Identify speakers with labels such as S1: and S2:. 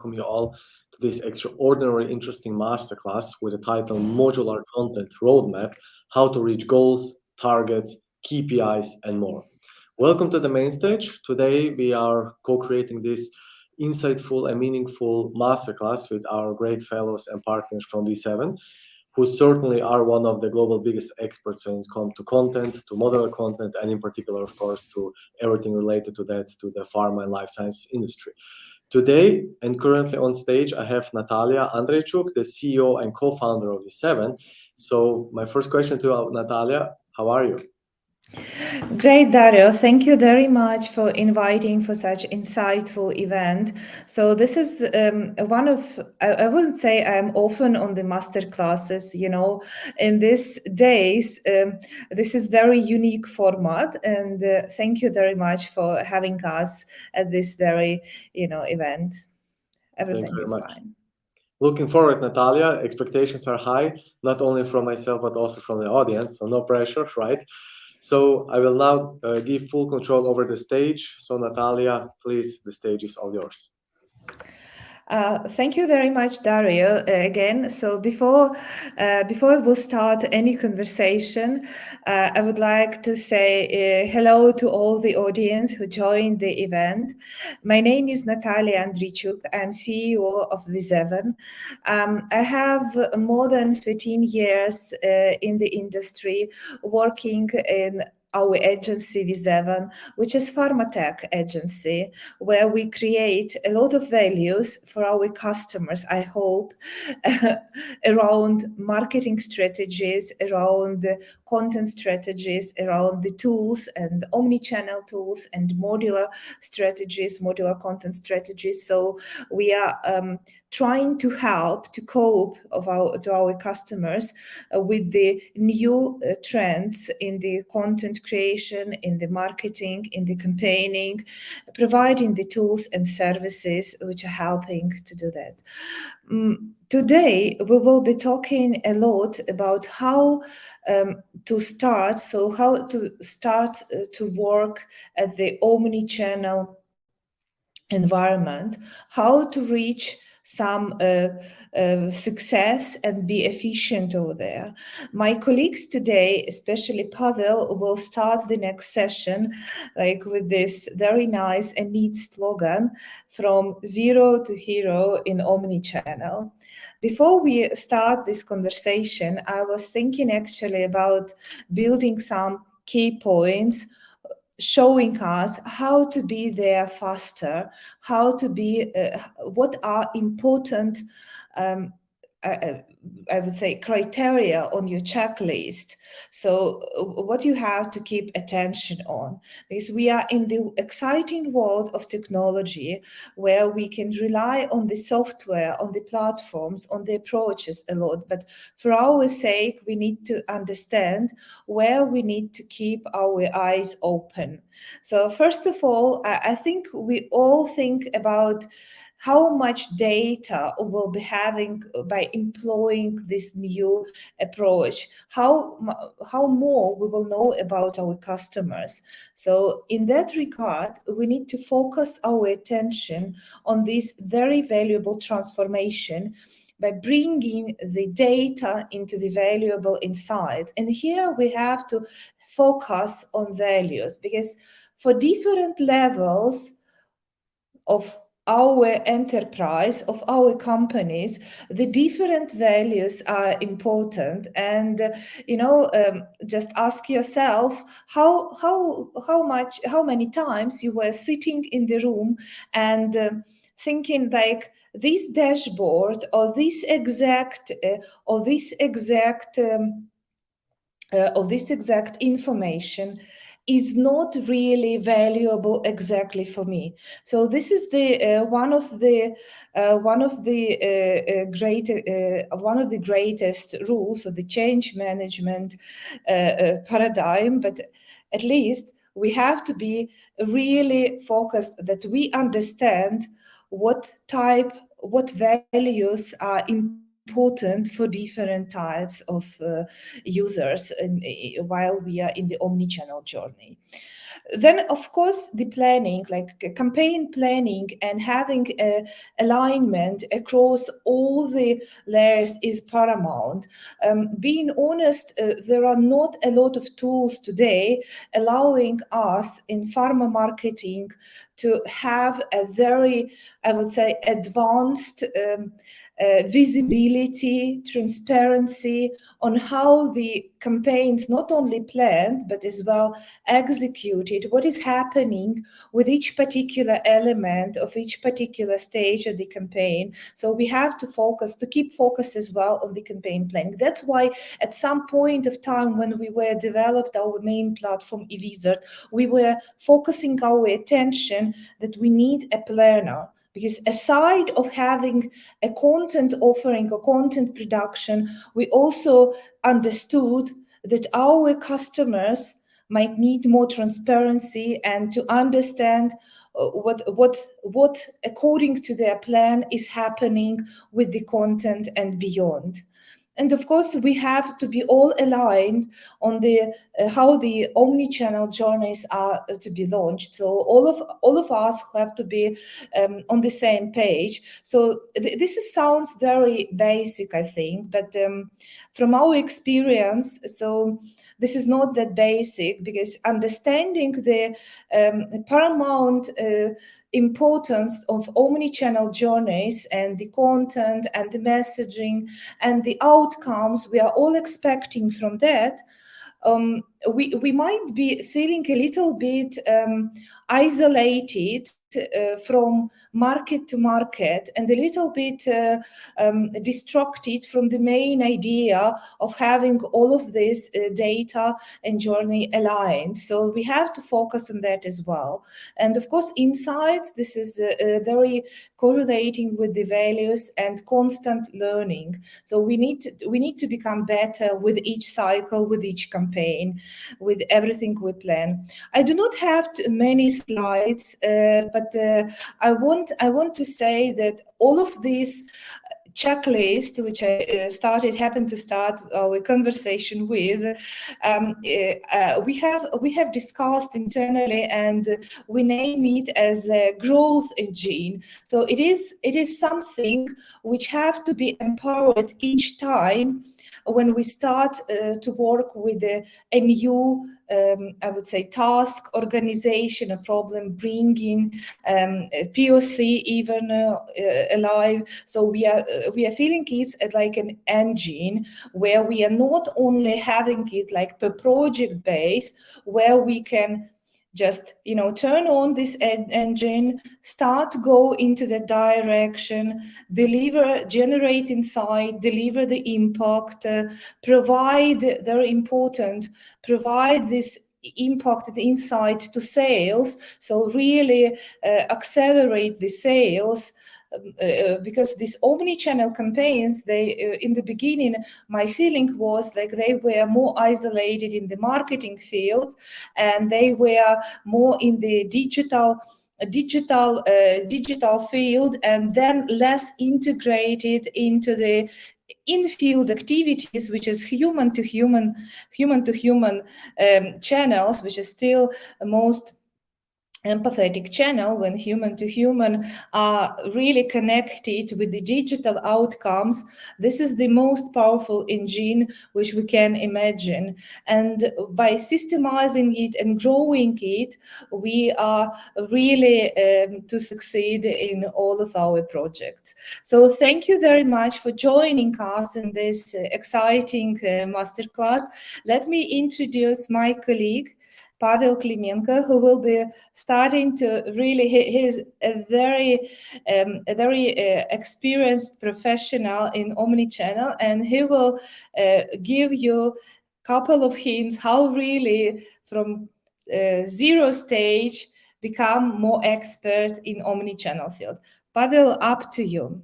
S1: welcome you all to this extraordinarily interesting masterclass with the title Modular Content Roadmap, How to Reach Goals, Targets, KPIs, and more. Welcome to the main stage. Today we are co-creating this insightful and meaningful masterclass with our great fellows and partners from Viseven, who certainly are one of the global biggest experts when it comes to content, to modular content, and in particular, of course, to everything related to that, to the pharma and life science industry. Today and currently on stage, I have Nataliya Andreychuk, the CEO and co-founder of Viseven. So my first question to Nataliya, how are you?
S2: Great, Dario. Thank you very much for inviting for such insightful event. So this is one of, I wouldn't say I'm often on the master classes, in these days, this is very unique format. And thank you very much for having us at this very, event. Everything is fine.
S1: Looking forward, Nataliya. Expectations are high, not only from myself, but also from the audience. So no pressure, right? So I will now give full control over the stage. So Nataliya, please, the stage is all yours.
S2: Thank you very much, Dario, again. So before we start any conversation, I would like to say hello to all the audience who joined the event. My name is Nataliya Andreychuk. I'm CEO of Viseven. I have more than 15 years in the industry working in our agency Viseven, which is pharmatech agency, where we create a lot of values for our customers, I hope, around marketing strategies, around content strategies, around the tools and omnichannel tools and modular strategies, modular content strategies. So we are trying to help to cope to our customers with the new trends in the content creation, in the marketing, in the campaigning, providing the tools and services which are helping to do that. Today, we will be talking a lot about how to start to work at the omni-channel environment, how to reach some success and be efficient over there. My colleagues today, especially Pavel, will start the next session with this very nice and neat slogan, from zero to hero in Omnichannel. Before we start this conversation, I was thinking actually about building some key points showing us how to be there faster, how to be, what are important, I would say, criteria on your checklist. So what you have to keep attention on, because we are in the exciting world of technology where we can rely on the software, on the platforms, on the approaches a lot. But for our sake, we need to understand where we need to keep our eyes open. So first of all, I think we all think about how much data we'll be having by employing this new approach, how more we will know about our customers. So in that regard, we need to focus our attention on this very valuable transformation by bringing the data into the valuable insights. And here we have to focus on values, because for different levels of our enterprise, of our companies, the different values are important. And just ask yourself how many times you were sitting in the room and thinking this dashboard or this exact information is not really valuable exactly for me. So this is the one of the greatest rules of the change management paradigm. But at least we have to be really focused that we understand what values are important for different types of users while we are in the omnichannel journey. Then, of course, the planning, like campaign planning and having alignment across all the layers is paramount. Being honest, there are not a lot of tools today allowing us in pharma marketing to have a very, I would say, advanced visibility, transparency on how the campaigns not only planned but as well executed, what is happening with each particular element of each particular stage of the campaign. So we have to keep focus as well on the campaign planning. That's why at some point of time when we were developed our main platform eWizard, we were focusing our attention that we need a planner. Because aside of having a content offering or content production, we also understood that our customers might need more transparency and to understand what according to their plan is happening with the content and beyond. And of course, we have to be all aligned on the how the omnichannel journeys are to be launched. So all of us have to be on the same page. So this sounds very basic, I think, but from our experience, so this is not that basic, because understanding the paramount importance of omnichannel journeys and the content and the messaging and the outcomes we are all expecting from that, we might be feeling a little bit isolated from market to market and a little bit distracted from the main idea of having all of this data and journey aligned. So we have to focus on that as well. And of course, insights, this is very correlating with the values and constant learning. So we need to become better with each cycle, with each campaign, with everything we plan. I do not have many slides, but I want to say that all of these checklist, which I happened to start our conversation with, we have discussed internally, and we name it as the growth engine. So it is something which have to be empowered each time when we start to work with a new, I would say, task, organization, a problem, bringing POC even alive. So we are feeling it like an engine where we are not only having it like per project base, where we can just turn on this engine, start go into the direction, deliver, generate insight, deliver the impact, provide, very important, provide this impact, the insight to sales. So really accelerate the sales. Because these omni-channel campaigns, they in the beginning, my feeling was like they were more isolated in the marketing field, and they were more in the digital field, and then less integrated into the in-field activities, which is human to human channels, which is still most empathetic channel, when human to human are really connected with the digital outcomes. This is the most powerful engine which we can imagine. And by systemizing it and growing it, we are really to succeed in all of our projects. So thank you very much for joining us in this exciting masterclass. Let me introduce my colleague, Pavel Klymenko, who will be starting to really, he is a very experienced professional in Omnichannel, and he will give you a couple of hints how really from zero stage become more expert in Omnichannel field. Pavel, up to you.